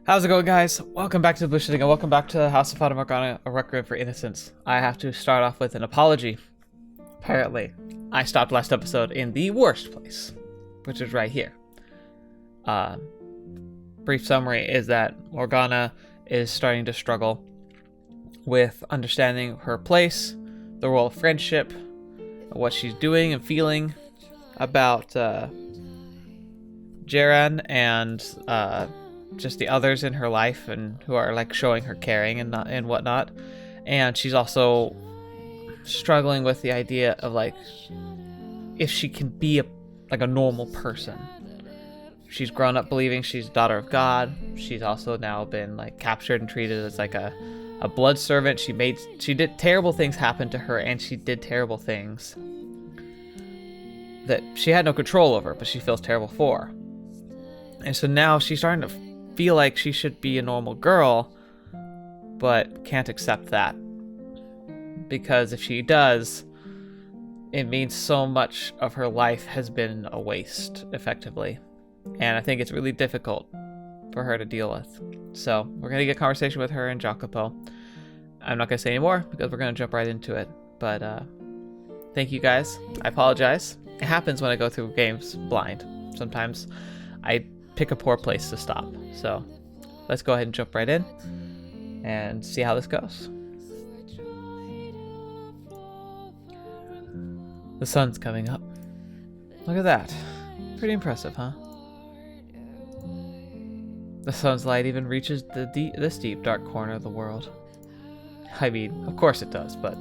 How's it going, guys? Welcome back to TheBlueShifting and welcome back to House of Fata Morgana, a Requiem for Innocence. I have to start off with an apology. Apparently, I stopped last episode in the worst place, which is right here. Brief summary is that Morgana is starting to struggle with understanding her place, the role of friendship, what she's doing and feeling about Jaren and just the others in her life and who are like showing her caring and whatnot. And she's also struggling with the idea of like if she can be a normal person. She's grown up believing she's a daughter of God. She's also now been like captured and treated as like a blood servant. She did terrible things happen to her, and she did terrible things that she had no control over, but she feels terrible for. And so now she's starting to feel like she should be a normal girl, but can't accept that. Because if she does, it means so much of her life has been a waste, effectively. And I think it's really difficult for her to deal with. So we're going to get a conversation with her and Jacopo. I'm not going to say any more because we're going to jump right into it. But thank you guys. I apologize. It happens when I go through games blind. Sometimes I pick a poor place to stop. So let's go ahead and jump right in and see how this goes. The sun's coming up. Look at that. Pretty impressive, huh? The sun's light even reaches this deep, dark corner of the world. I mean, of course it does, but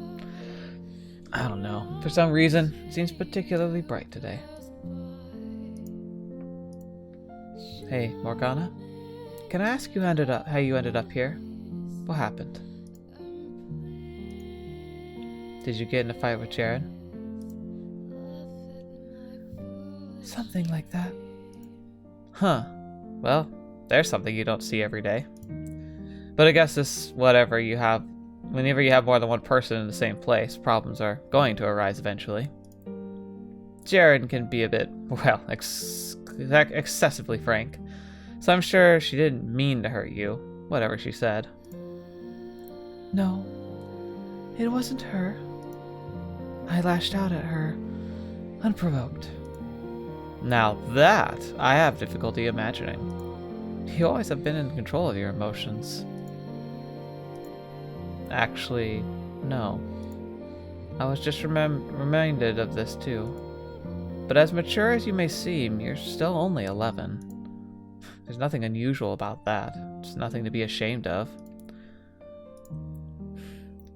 I don't know. For some reason, it seems particularly bright today. Hey, Morgana? Can I ask how you ended up here? What happened? Did you get in a fight with Jaren? Something like that. Huh. Well, there's something you don't see every day. But I guess whenever you have more than one person in the same place, problems are going to arise eventually. Jaren can be a bit, well, excessively frank. So I'm sure she didn't mean to hurt you, whatever she said. No, it wasn't her. I lashed out at her, unprovoked. Now that I have difficulty imagining. You always have been in control of your emotions. Actually, no. I was just reminded of this too. But as mature as you may seem, you're still only 11. There's nothing unusual about that. It's nothing to be ashamed of.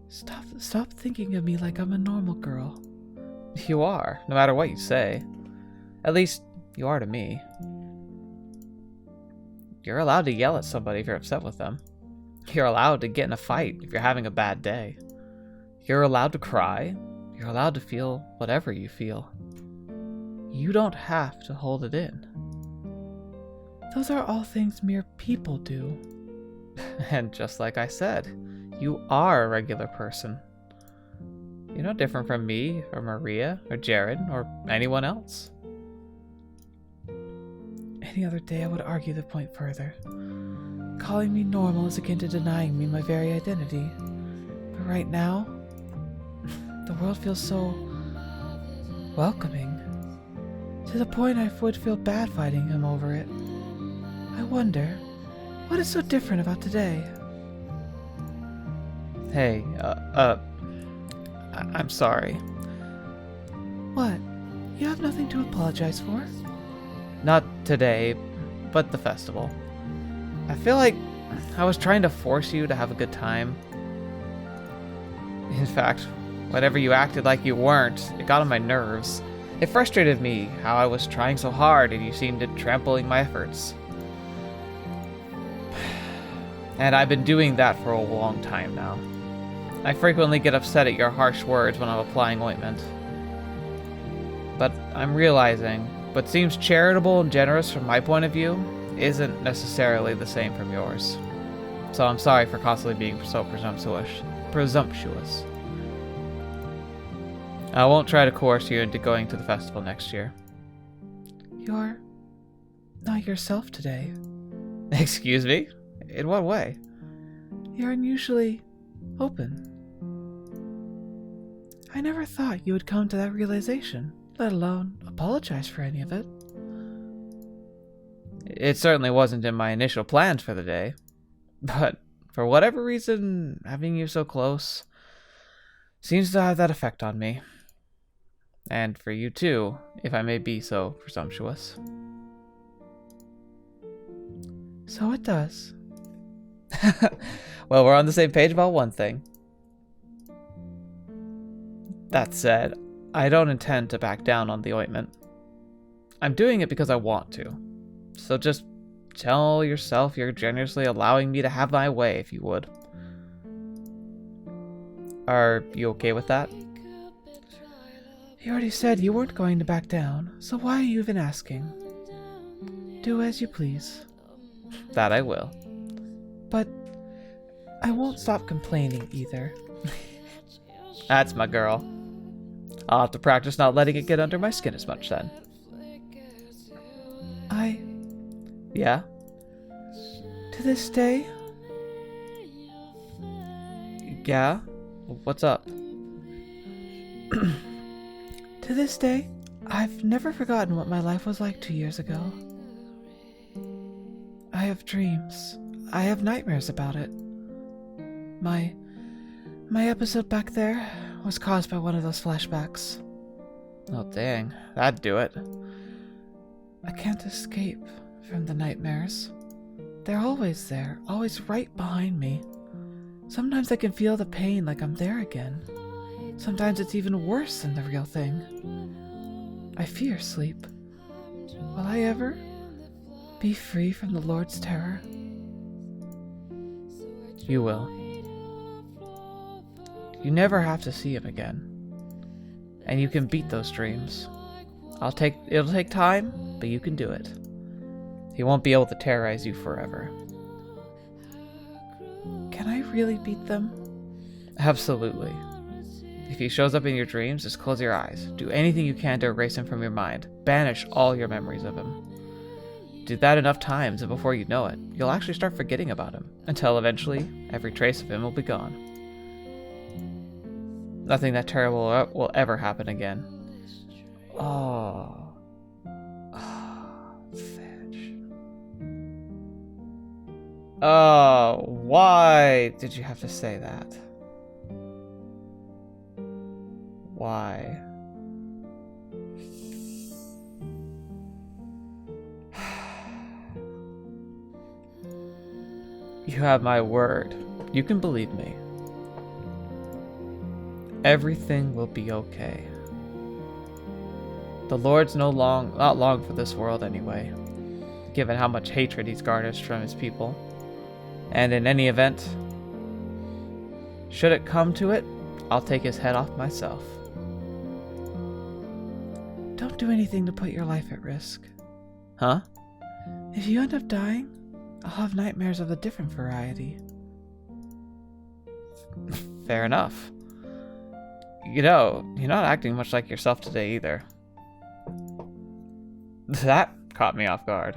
Stop thinking of me like I'm a normal girl. You are, no matter what you say. At least, you are to me. You're allowed to yell at somebody if you're upset with them. You're allowed to get in a fight if you're having a bad day. You're allowed to cry. You're allowed to feel whatever you feel. You don't have to hold it in. Those are all things mere people do. And just like I said, you are a regular person. You're no different from me, or Maria, or Jared, or anyone else. Any other day I would argue the point further. Calling me normal is akin to denying me my very identity. But right now, the world feels so welcoming. To the point I would feel bad fighting him over it. I wonder, what is so different about today? Hey, I'm sorry. What? You have nothing to apologize for? Not today, but the festival. I feel like I was trying to force you to have a good time. In fact, whenever you acted like you weren't, it got on my nerves. It frustrated me how I was trying so hard and you seemed to trampling my efforts. And I've been doing that for a long time now. I frequently get upset at your harsh words when I'm applying ointment. But I'm realizing what seems charitable and generous from my point of view isn't necessarily the same from yours. So I'm sorry for constantly being so presumptuous. I won't try to coerce you into going to the festival next year. You're not yourself today. Excuse me? In what way? You're unusually open. I never thought you would come to that realization, let alone apologize for any of it. It certainly wasn't in my initial plans for the day, but for whatever reason, having you so close seems to have that effect on me. And for you too, if I may be so presumptuous. So it does. Well, we're on the same page about one thing. That said, I don't intend to back down on the ointment. I'm doing it because I want to. So just tell yourself you're generously allowing me to have my way, if you would. Are you okay with that? You already said you weren't going to back down, so why are you even asking? Do as you please. That I will. But I won't stop complaining either. That's my girl. I'll have to practice not letting it get under my skin as much then. Yeah? To this day? Yeah? What's up? To this day, I've never forgotten what my life was like 2 years ago. I have dreams. I have nightmares about it. My episode back there was caused by one of those flashbacks. Oh dang, that'd do it. I can't escape from the nightmares. They're always there, always right behind me. Sometimes I can feel the pain like I'm there again. Sometimes it's even worse than the real thing. I fear sleep. Will I ever be free from the Lord's terror? You will. You never have to see him again. And you can beat those dreams. It'll take time, but you can do it. He won't be able to terrorize you forever. Can I really beat them? Absolutely. If he shows up in your dreams, just close your eyes. Do anything you can to erase him from your mind. Banish all your memories of him. Do that enough times, and before you know it, you'll actually start forgetting about him, until eventually, every trace of him will be gone. Nothing that terrible will ever happen again. Oh. Fetch. Oh, why did you have to say that? Why? You have my word. You can believe me. Everything will be okay. The Lord's not long for this world anyway, given how much hatred he's garnished from his people. And in any event, should it come to it, I'll take his head off myself. Don't do anything to put your life at risk. Huh? If you end up dying, I'll have nightmares of a different variety. Fair enough. You know, you're not acting much like yourself today either. That caught me off guard.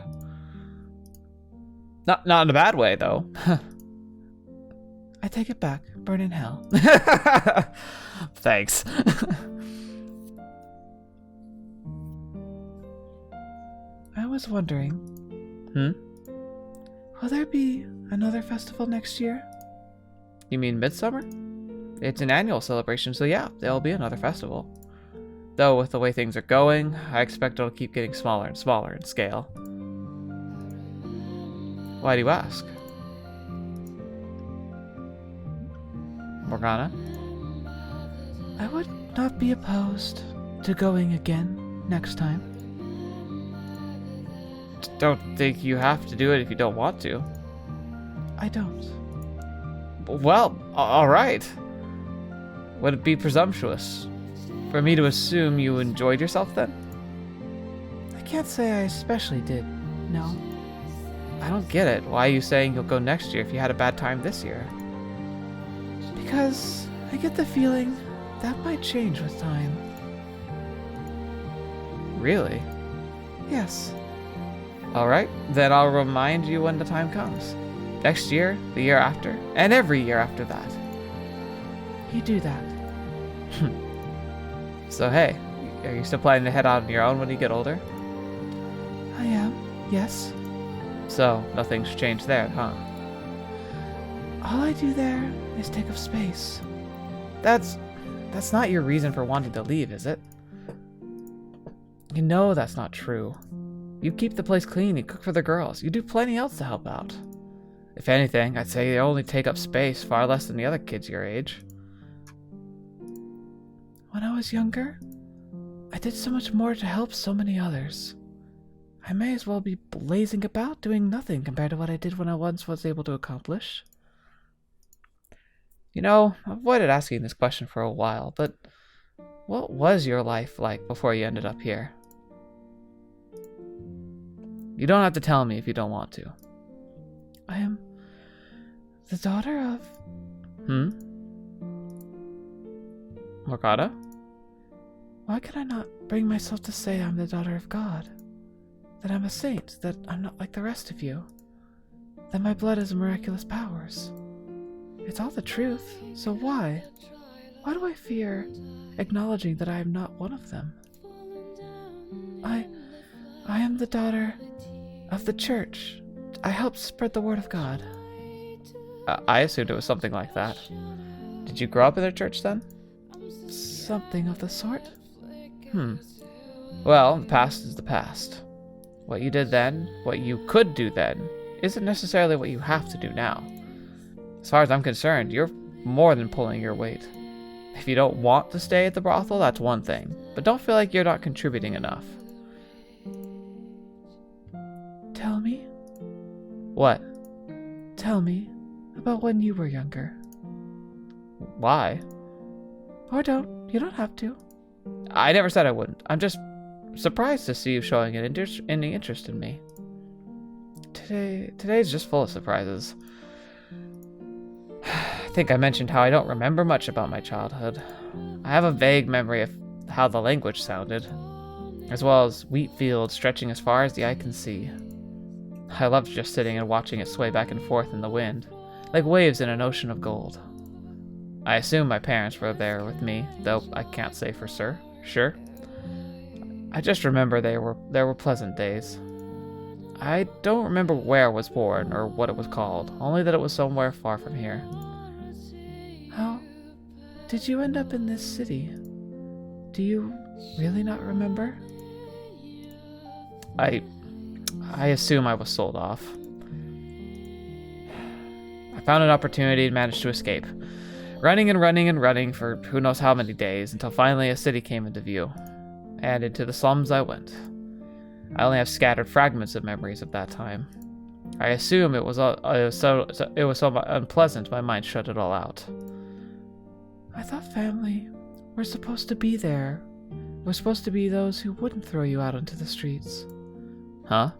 Not in a bad way, though. I take it back. Burn in hell. Thanks. I was wondering. Will there be another festival next year? You mean Midsummer? It's an annual celebration, so yeah, there'll be another festival. Though with the way things are going, I expect it'll keep getting smaller and smaller in scale. Why do you ask? Morgana? I would not be opposed to going again next time. Don't think you have to do it if you don't want to. I don't. Well, alright. Would it be presumptuous for me to assume you enjoyed yourself then? I can't say I especially did, no. I don't get it. Why are you saying you'll go next year if you had a bad time this year? Because I get the feeling that might change with time. Really? Yes. Alright, then I'll remind you when the time comes. Next year, the year after, and every year after that. You do that. So hey, are you still planning to head out on your own when you get older? I am, yes. So, nothing's changed there, huh? All I do there is take up space. That's not your reason for wanting to leave, is it? You know that's not true. You keep the place clean, you cook for the girls, you do plenty else to help out. If anything, I'd say you only take up space far less than the other kids your age. When I was younger, I did so much more to help so many others. I may as well be blazing about doing nothing compared to what I did when I once was able to accomplish. You know, I've avoided asking this question for a while, but what was your life like before you ended up here? You don't have to tell me if you don't want to. I am the daughter of... Morgana? Why can I not bring myself to say I'm the daughter of God? That I'm a saint, that I'm not like the rest of you? That my blood has miraculous powers? It's all the truth, so why? Why do I fear acknowledging that I am not one of them? I am the daughter of the church. I helped spread the word of God. I assumed it was something like that. Did you grow up in a church then? Something of the sort. Well, the past is the past. What you did then, what you could do then, isn't necessarily what you have to do now. As far as I'm concerned, you're more than pulling your weight. If you don't want to stay at the brothel, that's one thing, but don't feel like you're not contributing enough. Tell me. What? Tell me about when you were younger. Why? Or don't. You don't have to. I never said I wouldn't. I'm just surprised to see you showing any interest in me. Today's just full of surprises. I think I mentioned how I don't remember much about my childhood. I have a vague memory of how the language sounded, as well as wheat fields stretching as far as the eye can see. I loved just sitting and watching it sway back and forth in the wind, like waves in an ocean of gold. I assume my parents were there with me, though I can't say for sure. I just remember there were pleasant days. I don't remember where I was born or what it was called, only that it was somewhere far from here. How did you end up in this city? Do you really not remember? I assume I was sold off. I found an opportunity and managed to escape. Running and running and running for who knows how many days until finally a city came into view. And into the slums I went. I only have scattered fragments of memories of that time. I assume it was so unpleasant my mind shut it all out. I thought family were supposed to be there. We're supposed to be those who wouldn't throw you out onto the streets. Huh?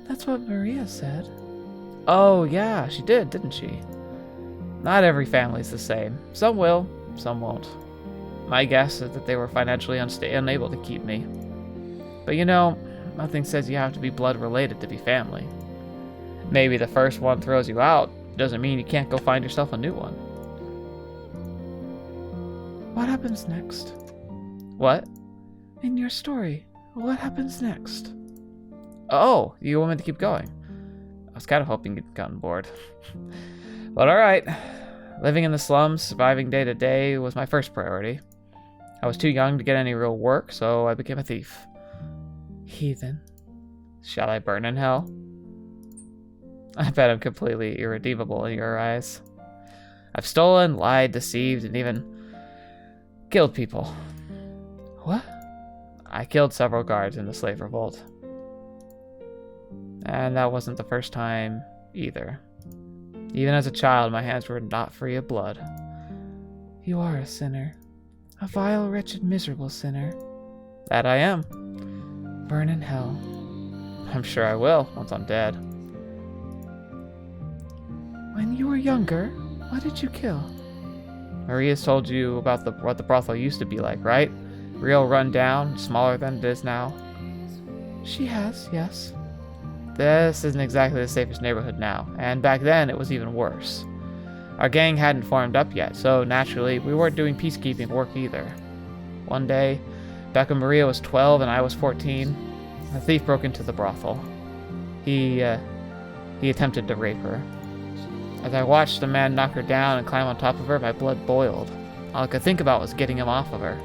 That's what Maria said. Oh yeah, she did, didn't she? Not every family's the same. Some will, some won't. My guess is that they were financially unable to keep me. But you know, nothing says you have to be blood related to be family. Maybe the first one throws you out doesn't mean you can't go find yourself a new one. What happens next? What? In your story, what happens next? Oh, you want me to keep going? I was kind of hoping you'd gotten bored. But alright. Living in the slums, surviving day to day was my first priority. I was too young to get any real work, so I became a thief. Heathen. Shall I burn in hell? I bet I'm completely irredeemable in your eyes. I've stolen, lied, deceived, and even killed people. What? I killed several guards in the slave revolt. And that wasn't the first time either. Even as a child, my hands were not free of blood. You are a sinner. A vile, wretched, miserable sinner. That I am. Burn in hell. I'm sure I will, once I'm dead. When you were younger, what did you kill? Maria's told you about what the brothel used to be like, right? Real run down, smaller than it is now. She has, yes. This isn't exactly the safest neighborhood now, and back then it was even worse. Our gang hadn't formed up yet, so naturally we weren't doing peacekeeping work either. One day, Becca Maria was 12 and I was 14. A thief broke into the brothel. He attempted to rape her. As I watched the man knock her down and climb on top of her, my blood boiled. All I could think about was getting him off of her.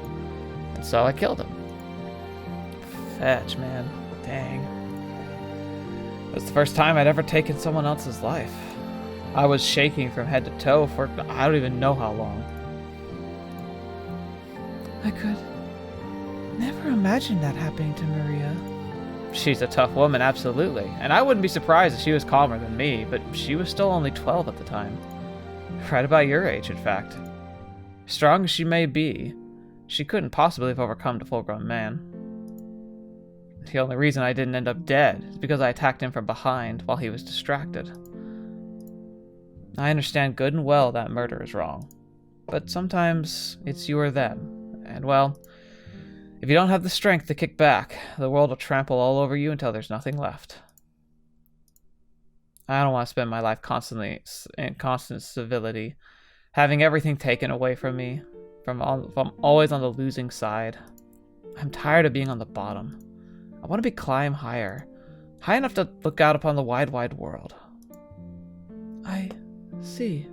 And so I killed him. Fetch, man. Dang. It was the first time I'd ever taken someone else's life. I was shaking from head to toe for I don't even know how long. I could never imagine that happening to Maria. She's a tough woman, absolutely. And I wouldn't be surprised if she was calmer than me, but she was still only 12 at the time. Right about your age, in fact. Strong as she may be, she couldn't possibly have overcome the full-grown man. The only reason I didn't end up dead is because I attacked him from behind while he was distracted. I understand good and well that murder is wrong, but sometimes it's you or them, and well, if you don't have the strength to kick back, the world will trample all over you until there's nothing left. I don't want to spend my life constantly in constant civility, having everything taken away from me, from I'm always on the losing side. I'm tired of being on the bottom. I want to climb higher, high enough to look out upon the wide, wide world. I see.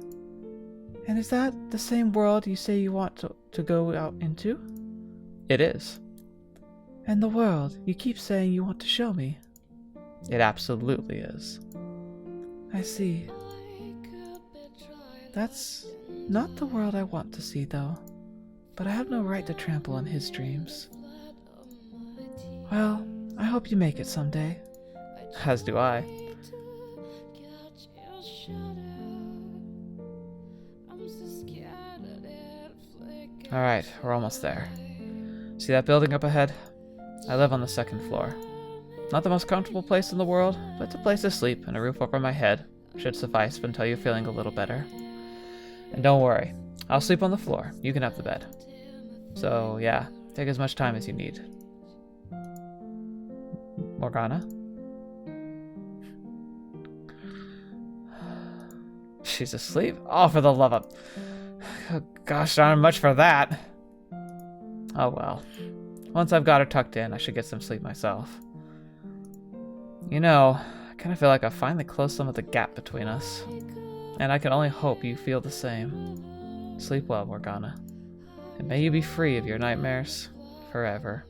And is that the same world you say you want to go out into? It is. And the world you keep saying you want to show me? It absolutely is. I see. That's not the world I want to see, though. But I have no right to trample on his dreams. Well, I hope you make it someday. As do I. Alright, we're almost there. See that building up ahead? I live on the second floor. Not the most comfortable place in the world, but it's a place to sleep and a roof over my head should suffice until you're feeling a little better. And don't worry, I'll sleep on the floor. You can have the bed. So yeah, take as much time as you need. Morgana? She's asleep? Oh, for the love of... Oh, gosh darn much for that. Oh well. Once I've got her tucked in, I should get some sleep myself. You know, I kind of feel like I've finally closed some of the gap between us. And I can only hope you feel the same. Sleep well, Morgana. And may you be free of your nightmares forever.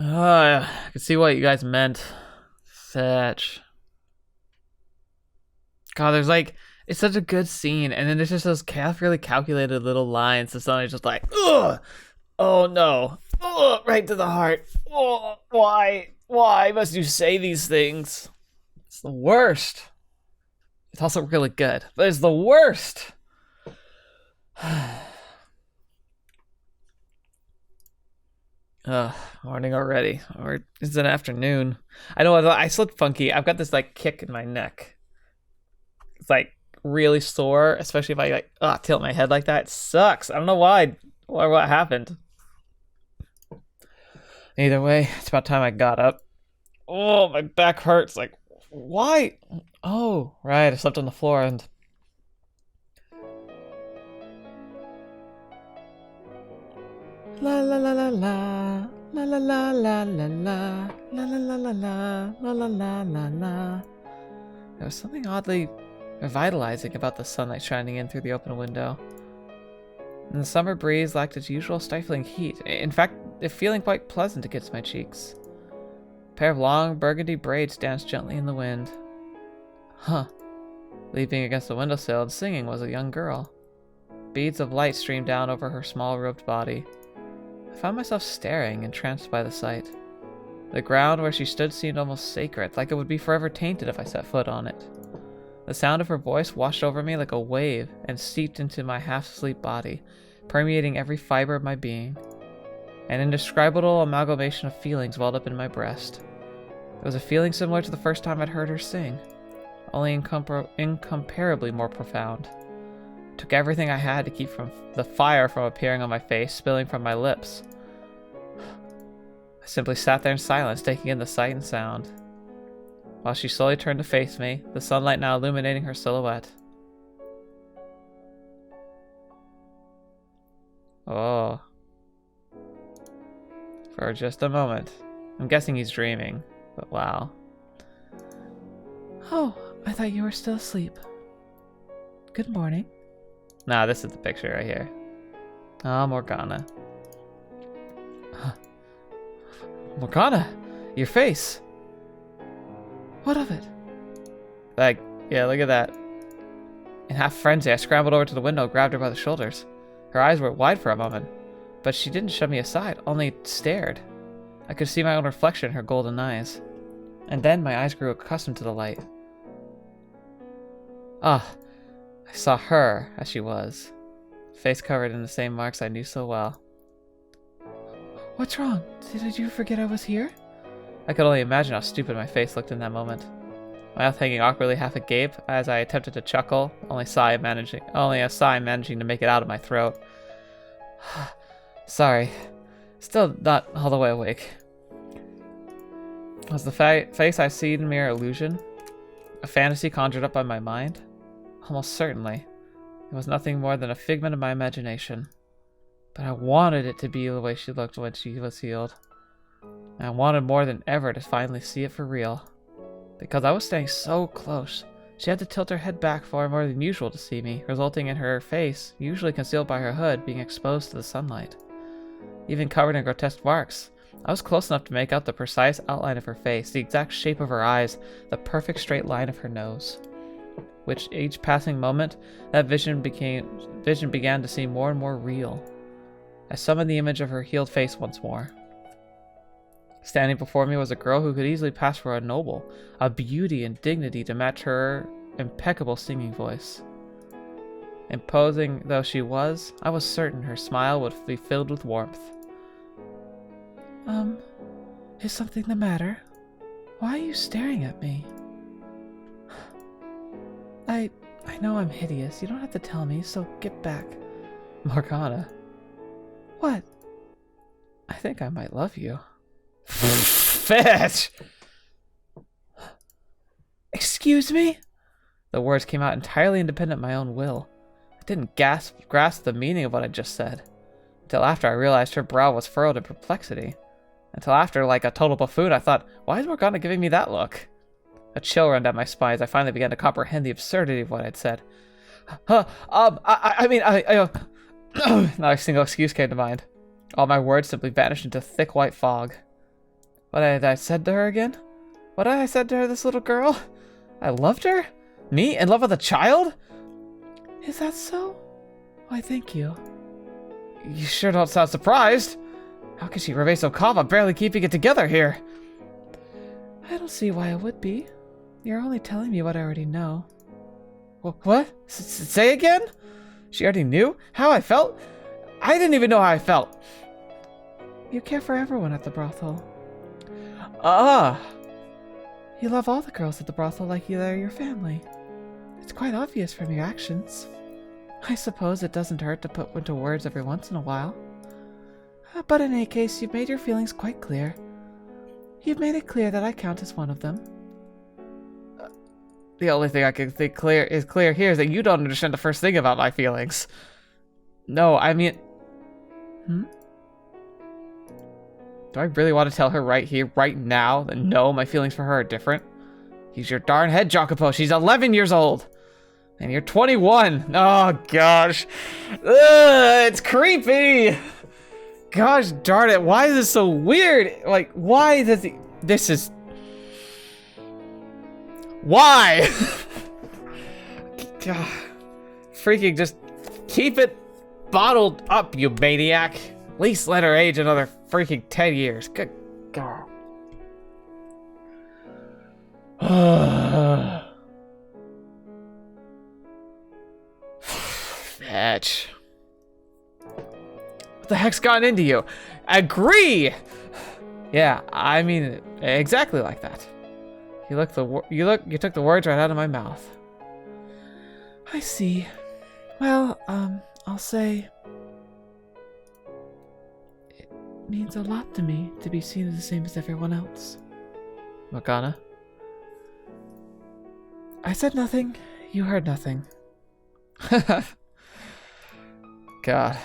I can see what you guys meant. Fetch. God, there's like, it's such a good scene, and then there's just those carefully calculated little lines that suddenly just like, ugh! Oh no. Ugh! Right to the heart. Oh, why? Why must you say these things? It's the worst. It's also really good, but it's the worst. Morning already. Or it's an afternoon. I know I slept funky. I've got this like kick in my neck. It's like really sore, especially if I like tilt my head like that. It sucks. I don't know why or what happened. Either way, it's about time I got up. Oh, my back hurts. Like, why? Oh, right. I slept on the floor and... La la la la la la la la la la la la la la la la la la la la. There was something oddly revitalizing about the sunlight shining in through the open window. And the summer breeze lacked its usual stifling heat. In fact, it feeling quite pleasant against my cheeks. A pair of long burgundy braids danced gently in the wind. Huh. Leaping against the windowsill and singing was a young girl. Beads of light streamed down over her small robed body. I found myself staring, entranced by the sight. The ground where she stood seemed almost sacred, like it would be forever tainted if I set foot on it. The sound of her voice washed over me like a wave and seeped into my half-asleep body, permeating every fiber of my being. An indescribable amalgamation of feelings welled up in my breast. It was a feeling similar to the first time I'd heard her sing, only incomparably more profound. It took everything I had to keep from the fire from appearing on my face, spilling from my lips. I simply sat there in silence, taking in the sight and sound, while she slowly turned to face me, the sunlight now illuminating her silhouette. Oh. For just a moment. I'm guessing he's dreaming, but wow. Oh, I thought you were still asleep. Good morning. Nah, this is the picture right here. Ah, Morgana. Morgana! Your face! What of it? Like, yeah, look at that. In half frenzy, I scrambled over to the window, grabbed her by the shoulders. Her eyes were wide for a moment, but she didn't shove me aside, only stared. I could see my own reflection in her golden eyes. And then my eyes grew accustomed to the light. Ah, I saw her as she was, face covered in the same marks I knew so well. What's wrong? Did you forget I was here? I could only imagine how stupid my face looked in that moment. My mouth hanging awkwardly half agape as I attempted to chuckle, only a sigh managing to make it out of my throat. Sorry, still not all the way awake. Was the face I see in mere illusion? A fantasy conjured up by my mind? Almost certainly. It was nothing more than a figment of my imagination. But I wanted it to be the way she looked when she was healed. And I wanted more than ever to finally see it for real. Because I was staying so close, she had to tilt her head back far more than usual to see me, resulting in her face, usually concealed by her hood, being exposed to the sunlight. Even covered in grotesque marks, I was close enough to make out the precise outline of her face, the exact shape of her eyes, the perfect straight line of her nose. Which each passing moment, that vision began to seem more and more real. I summoned the image of her healed face once more. Standing before me was a girl who could easily pass for a noble, a beauty and dignity to match her impeccable singing voice. Imposing though she was, I was certain her smile would be filled with warmth. Is something the matter? Why are you staring at me? I know I'm hideous. You don't have to tell me, so get back. Morgana. What? I think I might love you. Fetch! Excuse me? The words came out entirely independent of my own will. I didn't grasp the meaning of what I just said. Until after I realized her brow was furrowed in perplexity. Until after, like a total buffoon, I thought, why is Morgana giving me that look? A chill ran down my spine as I finally began to comprehend the absurdity of what I'd said. Not a single excuse came to mind. All my words simply vanished into thick white fog. What had I said to her again? What had I said to her, this little girl? I loved her? Me? In love with a child? Is that so? Why, thank you. You sure don't sound surprised. How can she remain so calm? I'm barely keeping it together here. I don't see why I would be. You're only telling me what I already know. What? Say again? She already knew how I felt? I didn't even know how I felt. You care for everyone at the brothel. You love all the girls at the brothel like they're your family. It's quite obvious from your actions. I suppose it doesn't hurt to put into words every once in a while. But in any case, you've made your feelings quite clear. You've made it clear that I count as one of them. The only thing I can think clear here is that you don't understand the first thing about my feelings. No, I mean... Do I really want to tell her right here, right now, that no, my feelings for her are different? Use your darn head, Jacopo. She's 11 years old. And you're 21. Oh, gosh. Ugh, it's creepy. Gosh darn it. Why is this so weird? Like, why does he... This is... Why? Freaking just keep it bottled up, you maniac. At least let her age another freaking 10 years. Good God. Fetch. What the heck's gotten into you? Agree! Yeah, I mean, exactly like that. You took the words right out of my mouth. I see. Well, I'll say it means a lot to me to be seen as the same as everyone else. Morgana? I said nothing. You heard nothing. God,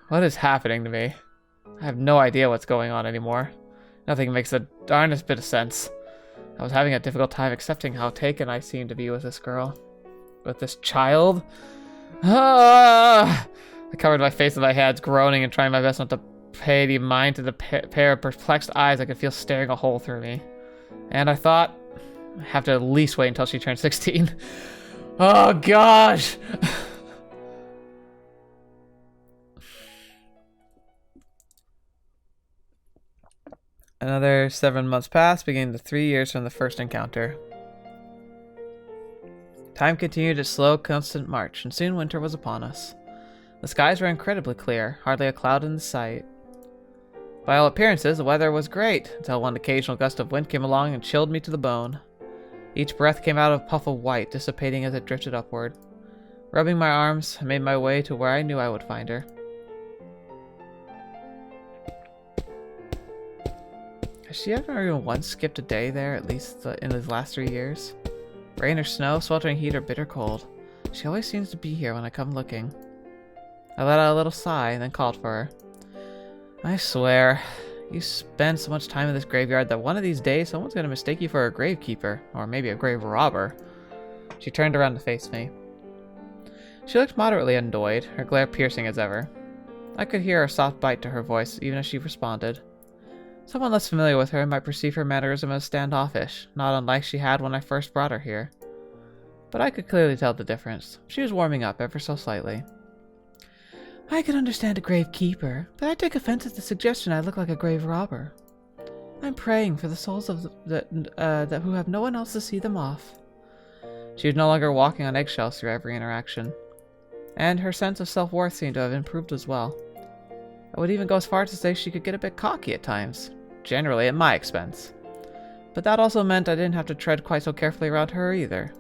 what is happening to me? I have no idea what's going on anymore. Nothing makes the darndest bit of sense. I was having a difficult time accepting how taken I seemed to be with this girl. With this child? Ah! I covered my face with my hands, groaning and trying my best not to pay any mind to the pair of perplexed eyes I could feel staring a hole through me. And I thought, I have to at least wait until she turns 16. Oh gosh! Another 7 months passed, beginning the 3 years from the first encounter. Time continued its slow, constant march, and soon winter was upon us. The skies were incredibly clear, hardly a cloud in sight. By all appearances, the weather was great, until one occasional gust of wind came along and chilled me to the bone. Each breath came out of a puff of white, dissipating as it drifted upward. Rubbing my arms, I made my way to where I knew I would find her. Has she ever even once skipped a day there, at least in these last 3 years? Rain or snow, sweltering heat or bitter cold. She always seems to be here when I come looking. I let out a little sigh and then called for her. I swear, you spend so much time in this graveyard that one of these days someone's going to mistake you for a gravekeeper, or maybe a grave robber. She turned around to face me. She looked moderately annoyed, her glare piercing as ever. I could hear a soft bite to her voice even as she responded. Someone less familiar with her might perceive her mannerism as standoffish, not unlike she had when I first brought her here. But I could clearly tell the difference. She was warming up ever so slightly. I could understand a grave keeper, but I take offense at the suggestion I look like a grave robber. I'm praying for the souls of that who have no one else to see them off. She was no longer walking on eggshells through every interaction, and her sense of self-worth seemed to have improved as well. I would even go as far as to say she could get a bit cocky at times, generally at my expense. But that also meant I didn't have to tread quite so carefully around her either.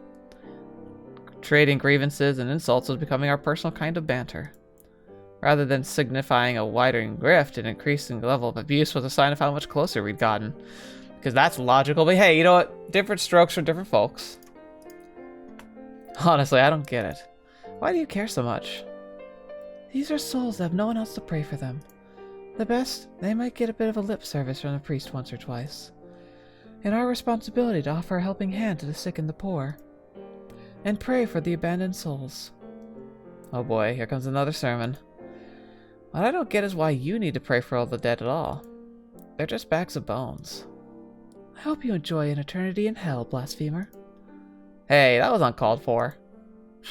Trading grievances and insults was becoming our personal kind of banter. Rather than signifying a widening rift, an increasing level of abuse was a sign of how much closer we'd gotten. Because that's logical, but hey, you know what? Different strokes for different folks. Honestly, I don't get it. Why do you care so much? These are souls that have no one else to pray for them. The best, they might get a bit of a lip service from the priest once or twice. And our responsibility to offer a helping hand to the sick and the poor. And pray for the abandoned souls. Oh boy, here comes another sermon. What I don't get is why you need to pray for all the dead at all. They're just bags of bones. I hope you enjoy an eternity in hell, blasphemer. Hey, that was uncalled for.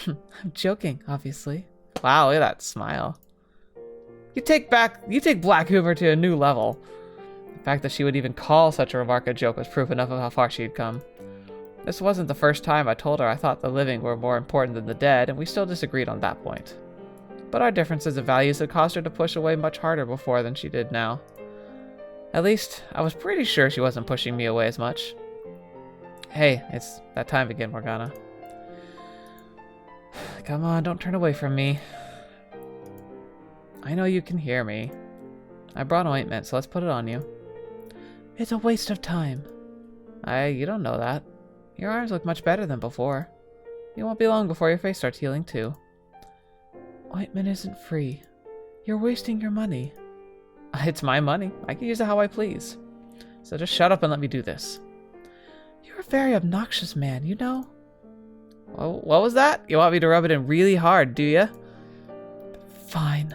I'm joking, obviously. Wow, look at that smile. You take black humor to a new level. The fact that she would even call such a remark a joke was proof enough of how far she had come. This wasn't the first time I told her I thought the living were more important than the dead, and we still disagreed on that point. But our differences of values had caused her to push away much harder before than she did now. At least, I was pretty sure she wasn't pushing me away as much. Hey, it's that time again, Morgana. Come on, don't turn away from me. I know you can hear me. I brought ointment, so let's put it on you. It's a waste of time. You don't know that. Your arms look much better than before. It won't be long before your face starts healing too. Ointment isn't free. You're wasting your money. It's my money. I can use it how I please. So just shut up and let me do this. You're a very obnoxious man, you know? Well, what was that? You want me to rub it in really hard, do you? Fine.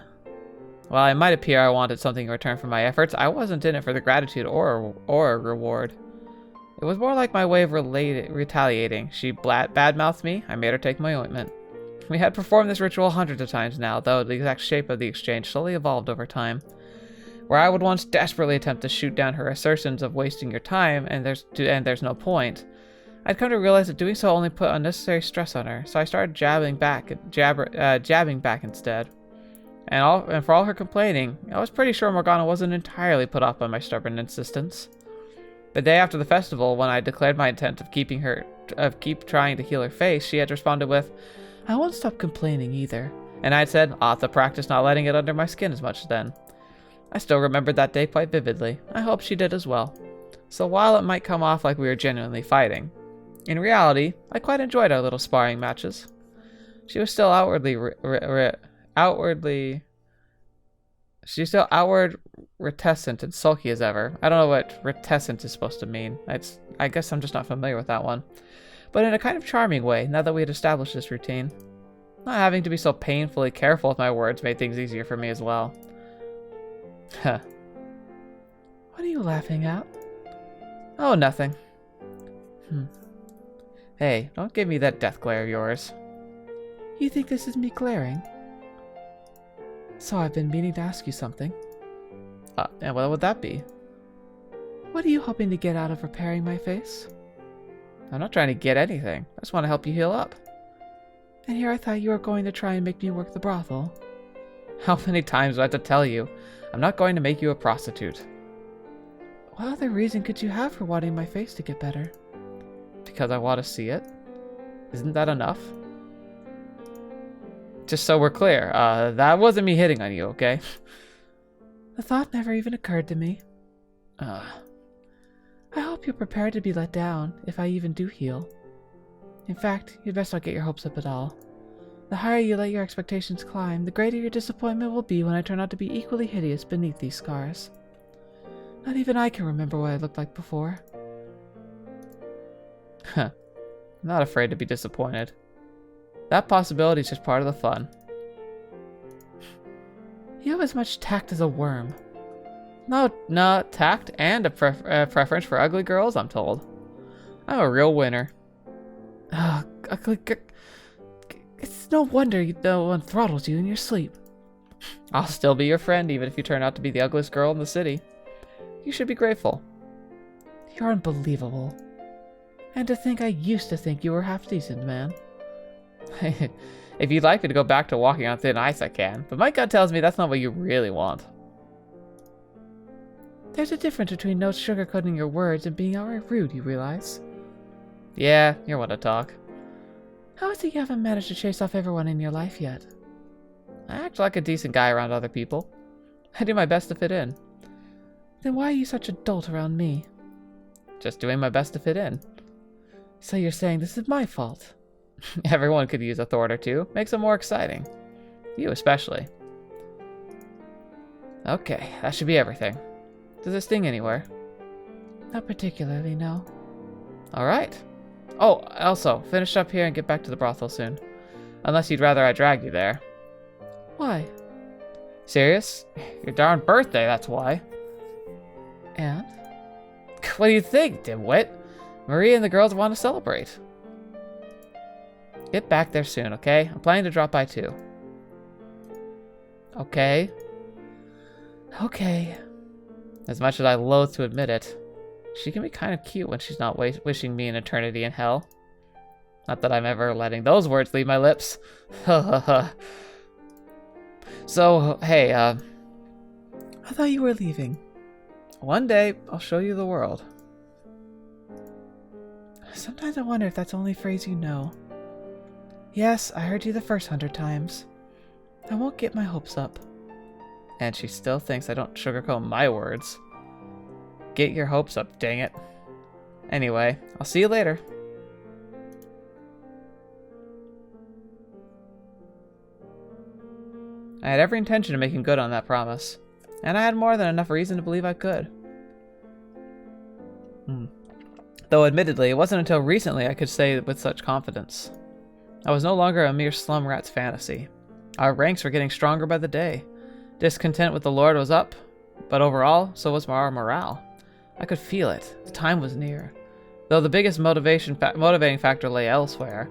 While it might appear I wanted something in return for my efforts, I wasn't in it for the gratitude or a reward. It was more like my way of retaliating. She badmouthed me, I made her take my ointment. We had performed this ritual hundreds of times now, though the exact shape of the exchange slowly evolved over time. Where I would once desperately attempt to shoot down her assertions of wasting your time and there's no point, I'd come to realize that doing so only put unnecessary stress on her, so I started jabbing back instead. And for all her complaining, I was pretty sure Morgana wasn't entirely put off by my stubborn insistence. The day after the festival, when I declared my intent of keep trying to heal her face, she had responded with, I won't stop complaining either. And I had said, I'll have to practice not letting it under my skin as much then. I still remembered that day quite vividly. I hope she did as well. So while it might come off like we were genuinely fighting, in reality, I quite enjoyed our little sparring matches. She was still she's still outward reticent and sulky as ever. I don't know what reticent is supposed to mean. I guess I'm just not familiar with that one. But in a kind of charming way, now that we had established this routine. Not having to be so painfully careful with my words made things easier for me as well. Huh. What are you laughing at? Oh, nothing. Hey, don't give me that death glare of yours. You think this is me glaring? So I've been meaning to ask you something. And what would that be? What are you hoping to get out of repairing my face? I'm not trying to get anything. I just want to help you heal up. And here I thought you were going to try and make me work the brothel. How many times do I have to tell you? I'm not going to make you a prostitute. What other reason could you have for wanting my face to get better? Because I want to see it. Isn't that enough? Just so we're clear, that wasn't me hitting on you, okay? The thought never even occurred to me. I hope you're prepared to be let down, if I even do heal. In fact, you'd best not get your hopes up at all. The higher you let your expectations climb, the greater your disappointment will be when I turn out to be equally hideous beneath these scars. Not even I can remember what I looked like before. Huh. I'm not afraid to be disappointed. That possibility is just part of the fun. You have as much tact as a worm. No, tact and a preference for ugly girls, I'm told. I'm a real winner. It's no wonder no one throttles you in your sleep. I'll still be your friend even if you turn out to be the ugliest girl in the city. You should be grateful. You're unbelievable. And to think I used to think you were half decent, man. If you'd like me to go back to walking on thin ice, I can. But my gut tells me that's not what you really want. There's a difference between no sugarcoating your words and being outright rude, you realize? Yeah, you're one to talk. How is it you haven't managed to chase off everyone in your life yet? I act like a decent guy around other people. I do my best to fit in. Then why are you such a dolt around me? Just doing my best to fit in. So you're saying this is my fault? Everyone could use a thwart or two. Makes it more exciting. You especially. Okay, that should be everything. Does it sting anywhere? Not particularly, no. Alright. Oh, also, finish up here and get back to the brothel soon. Unless you'd rather I drag you there. Why? Serious? Your darn birthday, that's why. And? What do you think, dimwit? Marie and the girls want to celebrate. Get back there soon, okay? I'm planning to drop by too. Okay? Okay. As much as I loathe to admit it, she can be kind of cute when she's not wishing me an eternity in hell. Not that I'm ever letting those words leave my lips. So, hey, I thought you were leaving. One day, I'll show you the world. Sometimes I wonder if that's the only phrase you know. Yes, I heard you the first 100 times. I won't get my hopes up. And she still thinks I don't sugarcoat my words. Get your hopes up, dang it. Anyway, I'll see you later. I had every intention of making good on that promise, and I had more than enough reason to believe I could. Though admittedly, it wasn't until recently I could say it with such confidence. I was no longer a mere slum rat's fantasy. Our ranks were getting stronger by the day. Discontent with the Lord was up, but overall, so was our morale. I could feel it. The time was near. Though the biggest motivating factor lay elsewhere,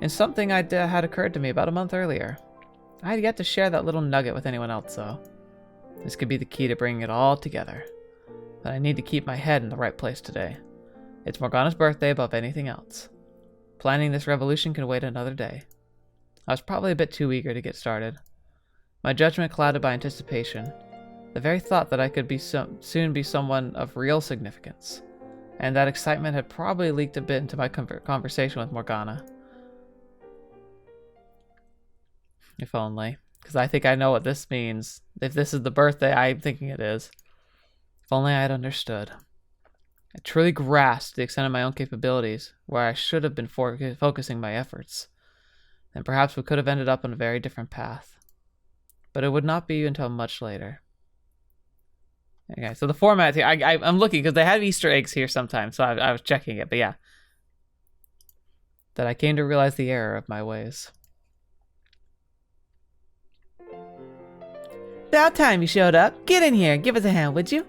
in something had occurred to me about a month earlier. I had yet to share that little nugget with anyone else, though. This could be the key to bringing it all together. But I need to keep my head in the right place today. It's Morgana's birthday above anything else. Planning this revolution can wait another day. I was probably a bit too eager to get started. my judgment clouded by anticipation. The very thought that I could soon be someone of real significance. And that excitement had probably leaked a bit into my conversation with Morgana. If only. Because I think I know what this means. If this is the birthday I'm thinking it is. If only I had understood. I truly grasped the extent of my own capabilities, where I should have been focusing my efforts. Then perhaps we could have ended up on a very different path. But it would not be until much later. Okay, so the format here, I'm looking, because they have Easter eggs here sometimes, so I was checking it, but yeah. That I came to realize the error of my ways. About time you showed up. Get in here and give us a hand, would you?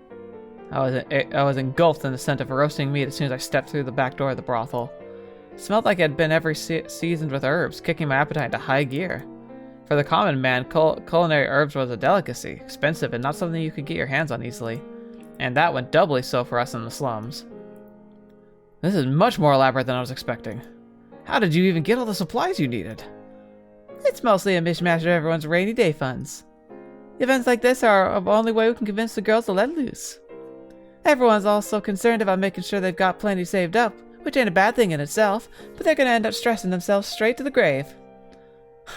I was engulfed in the scent of roasting meat as soon as I stepped through the back door of the brothel. It smelled like it had been seasoned with herbs, kicking my appetite into high gear. For the common man, culinary herbs was a delicacy, expensive and not something you could get your hands on easily. And that went doubly so for us in the slums. This is much more elaborate than I was expecting. How did you even get all the supplies you needed? It's mostly a mishmash of everyone's rainy day funds. Events like this are the only way we can convince the girls to let loose. Everyone's also concerned about making sure they've got plenty saved up, which ain't a bad thing in itself, but they're gonna end up stressing themselves straight to the grave.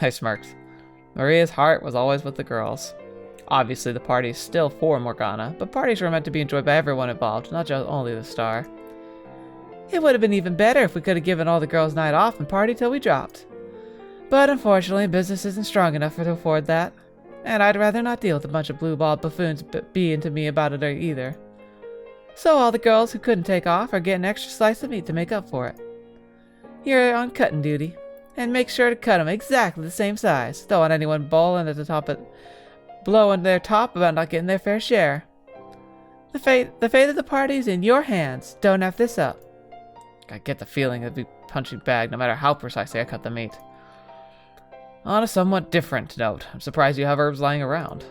I smirked. Maria's heart was always with the girls. Obviously, the party is still for Morgana, but parties were meant to be enjoyed by everyone involved, not just only the star. It would have been even better if we could have given all the girls night off and partied till we dropped. But unfortunately, business isn't strong enough to afford that. And I'd rather not deal with a bunch of blue-balled buffoons being to me about it either. So all the girls who couldn't take off are getting an extra slice of meat to make up for it. You're on cutting duty. And make sure to cut them exactly the same size. Don't want anyone blowing their top about not getting their fair share. The fate of the party is in your hands. Don't F this up. I get the feeling it'd be punching bag no matter how precisely I cut the meat. On a somewhat different note, I'm surprised you have herbs lying around.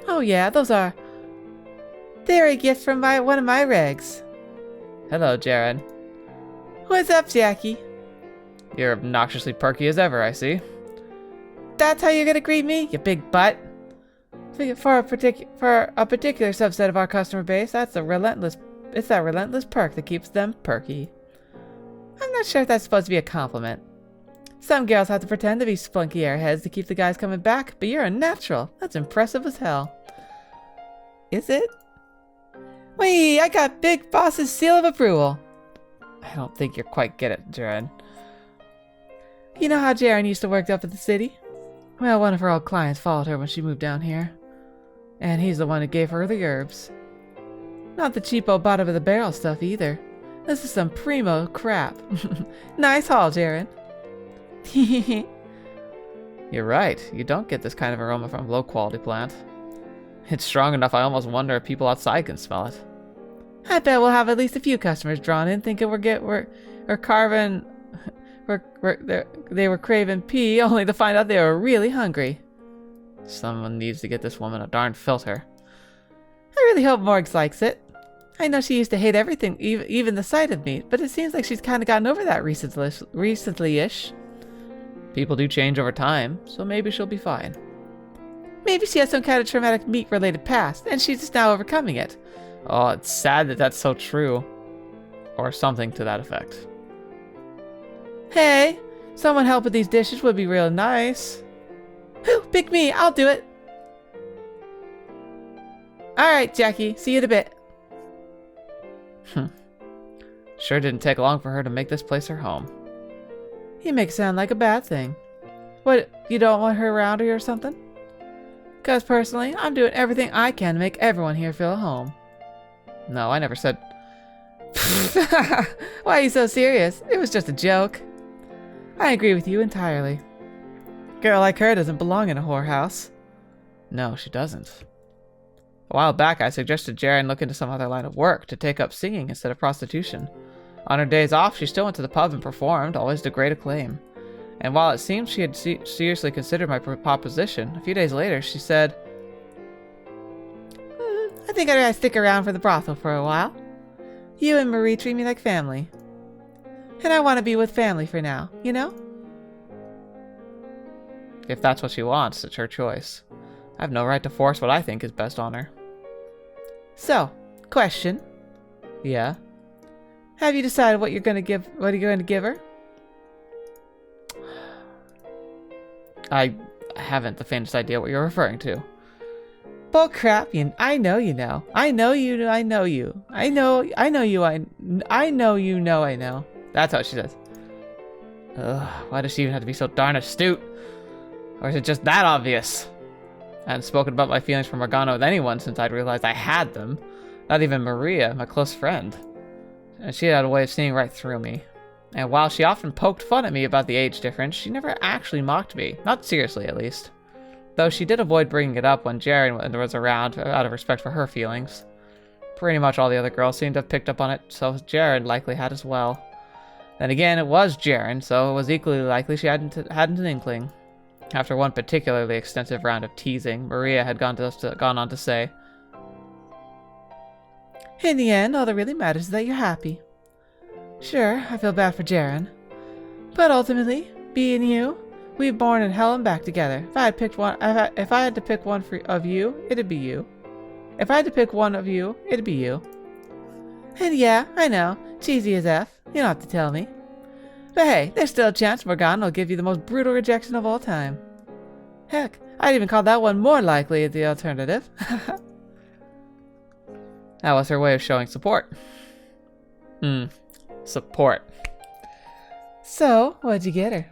Oh yeah, they're a gift from one of my regs. Hello, Jaren. What's up, Jackie? You're obnoxiously perky as ever, I see. That's how you're gonna greet me, you big butt? For a particular subset of our customer base, it's that relentless perk that keeps them perky. I'm not sure if that's supposed to be a compliment. Some girls have to pretend to be spunky airheads to keep the guys coming back, but you're a natural. That's impressive as hell. Is it? Whee! I got Big Boss's seal of approval. I don't think you quite get it, Jaren. You know how Jaren used to work up at the city? Well, one of her old clients followed her when she moved down here. And he's the one who gave her the herbs. Not the cheapo bottom of the barrel stuff either. This is some primo crap. Nice haul, Jaren. You're right. You don't get this kind of aroma from a low-quality plant. It's strong enough I almost wonder if people outside can smell it. I bet we'll have at least a few customers drawn in thinking they were craving pee only to find out they were really hungry. Someone needs to get this woman a darn filter. I really hope Morgs likes it. I know she used to hate everything, even the sight of meat, but it seems like she's kind of gotten over that recently-ish. People do change over time, so maybe she'll be fine. Maybe she has some kind of traumatic meat-related past, and she's just now overcoming it. Oh, it's sad that that's so true. Or something to that effect. Hey, someone help with these dishes would be real nice. Whew, pick me, I'll do it. Alright, Jackie, see you in a bit. Sure didn't take long for her to make this place her home. You make it sound like a bad thing. What, you don't want her around here or something? Because personally, I'm doing everything I can to make everyone here feel at home. No, I never said... Why are you so serious? It was just a joke. I agree with you entirely. A girl like her doesn't belong in a whorehouse. No, she doesn't. A while back, I suggested Jaren look into some other line of work, to take up singing instead of prostitution. On her days off, she still went to the pub and performed, always to great acclaim. And while it seemed she had seriously considered my proposition, a few days later she said, I think I'd rather stick around for the brothel for a while. You and Marie treat me like family. And I want to be with family for now, you know? If that's what she wants, it's her choice. I have no right to force what I think is best on her. So, question. Yeah? Have you decided what you're going to give her? I haven't the faintest idea what you're referring to. Bull crap, I know you know. I know you, I know you. I know you, I know you know I know. That's how she says. Ugh, why does she even have to be so darn astute? Or is it just that obvious? I hadn't spoken about my feelings for Morgana with anyone since I'd realized I had them. Not even Maria, my close friend. And she had a way of seeing right through me. And while she often poked fun at me about the age difference, she never actually mocked me. Not seriously, at least. Though she did avoid bringing it up when Jaren was around, out of respect for her feelings. Pretty much all the other girls seemed to have picked up on it, so Jaren likely had as well. Then again, it was Jaren, so it was equally likely she hadn't an inkling. After one particularly extensive round of teasing, Maria had gone on to say, in the end, all that really matters is that you're happy. Sure, I feel bad for Jaren. But ultimately, being you, we were born in hell and back together. If I had to pick one of you, it'd be you. If I had to pick one of you, it'd be you. And yeah, I know, cheesy as F. You don't have to tell me. But hey, there's still a chance Morgana will give you the most brutal rejection of all time. Heck, I'd even call that one more likely the alternative. That was her way of showing support. Support. So, what'd you get her?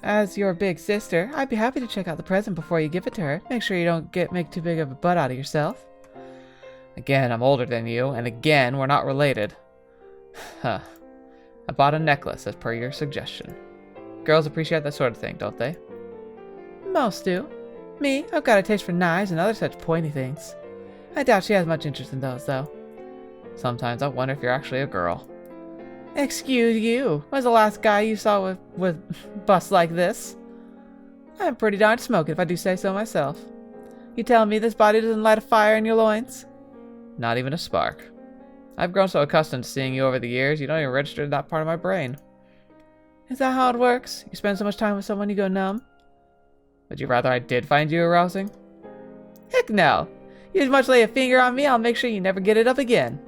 As your big sister, I'd be happy to check out the present before you give it to her. Make sure you don't make too big of a butt out of yourself. Again, I'm older than you, and again, we're not related. Huh. I bought a necklace as per your suggestion. Girls appreciate that sort of thing, don't they? Most do. Me, I've got a taste for knives and other such pointy things. I doubt she has much interest in those, though. Sometimes I wonder if you're actually a girl. Excuse you. When's the last guy you saw with busts like this? I'm pretty darn smoking if I do say so myself. You telling me this body doesn't light a fire in your loins? Not even a spark. I've grown so accustomed to seeing you over the years, you don't even register in that part of my brain. Is that how it works? You spend so much time with someone you go numb? Would you rather I did find you arousing? Heck no. You as much lay a finger on me, I'll make sure you never get it up again.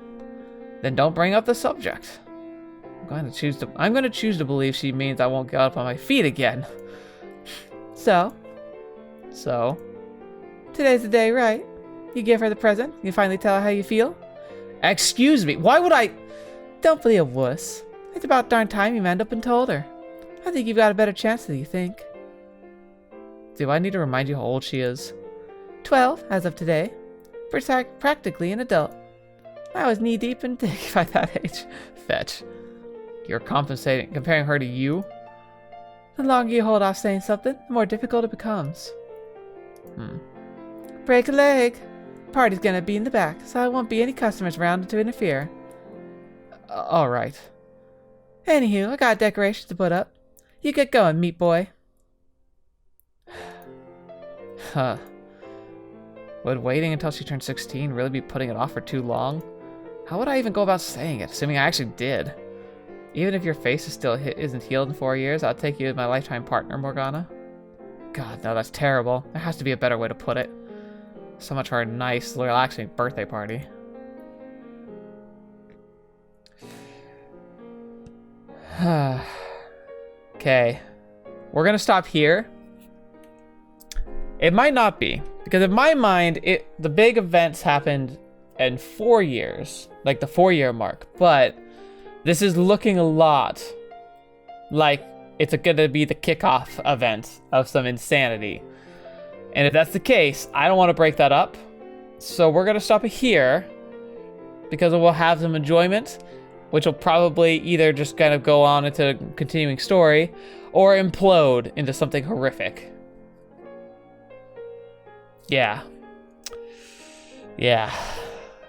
Then don't bring up the subject. I'm going to choose to believe she means I won't get up on my feet again. So? Today's the day, right? You give her the present, you finally tell her how you feel? Excuse me, why would I? Don't be a wuss. It's about darn time you manned up and told her. I think you've got a better chance than you think. Do I need to remind you how old she is? 12, as of today. Practically an adult. I was knee-deep in dick by that age. Fetch. You're comparing her to you? The longer you hold off saying something, the more difficult it becomes. Break a leg. Party's gonna be in the back, so I won't be any customers around to interfere. Alright. Anywho, I got decorations to put up. You get going, meat boy. Huh. Would waiting until she turned 16 really be putting it off for too long? How would I even go about saying it, assuming I actually did? Even if your face isn't healed in 4 years, I'll take you as my lifetime partner, Morgana. God, no, that's terrible. There has to be a better way to put it. So much for a nice, relaxing birthday party. Okay. We're gonna stop here. It might not be, because in my mind, the big events happened in 4 years, like the 4-year mark, but this is looking a lot like it's gonna be the kickoff event of some insanity. And if that's the case, I don't want to break that up. So we're gonna stop it here, because we'll have some enjoyment, which will probably either just kind of go on into a continuing story, or implode into something horrific. Yeah.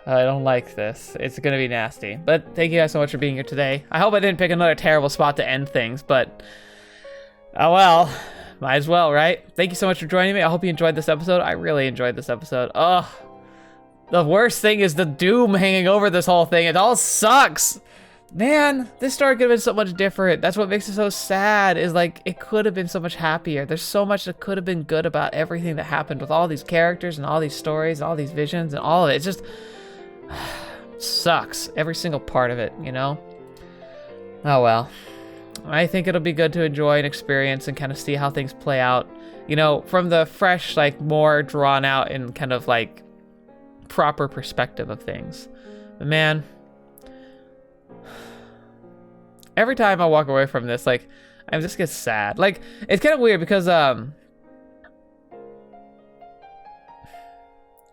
I don't like this. It's gonna be nasty. But thank you guys so much for being here today. I hope I didn't pick another terrible spot to end things, but oh well. Might as well, right? Thank you so much for joining me. I hope you enjoyed this episode. I really enjoyed this episode. The worst thing is the doom hanging over this whole thing. It all sucks. man, this story could have been so much different. That's what makes it so sad, is like, it could have been so much happier. There's so much that could have been good about everything that happened with all these characters and all these stories, and all these visions and all of it. It's just sucks. Every single part of it, you know? Oh well. I think it'll be good to enjoy and experience and kind of see how things play out, you know, from the fresh, like, more drawn out and kind of like proper perspective of things. But man, every time I walk away from this, like, I just get sad. Like, it's kind of weird because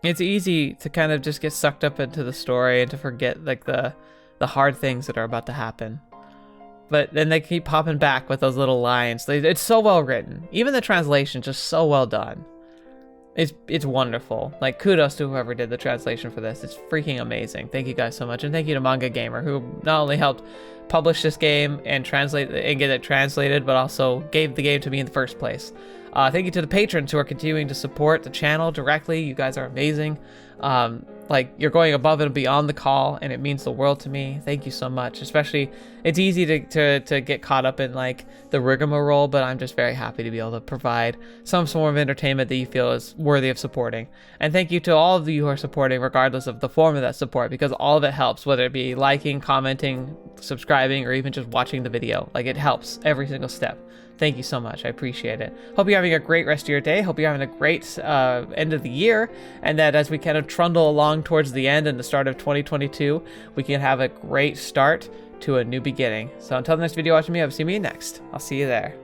it's easy to kind of just get sucked up into the story and to forget, like, the hard things that are about to happen. But then they keep popping back with those little lines. It's so well written. Even the translation, just so well done. It's wonderful. Like, kudos to whoever did the translation for this. It's freaking amazing. Thank you guys so much. And thank you to Manga Gamer, who not only helped publish this game and translate and get it translated, but also gave the game to me in the first place. Thank you to the patrons who are continuing to support the channel directly. You guys are amazing. Like, you're going above and beyond the call, and it means the world to me. Thank you so much. Especially, it's easy to get caught up in, like, the rigmarole, but I'm just very happy to be able to provide some form of entertainment that you feel is worthy of supporting. And thank you to all of you who are supporting, regardless of the form of that support, because all of it helps, whether it be liking, commenting, subscribing, or even just watching the video. Like, it helps every single step. Thank you so much. I appreciate it. Hope you're having a great rest of your day. Hope you're having a great end of the year, and that as we kind of trundle along towards the end and the start of 2022, we can have a great start to a new beginning. So until the next video, watching me, I'll see me next. I'll see you there.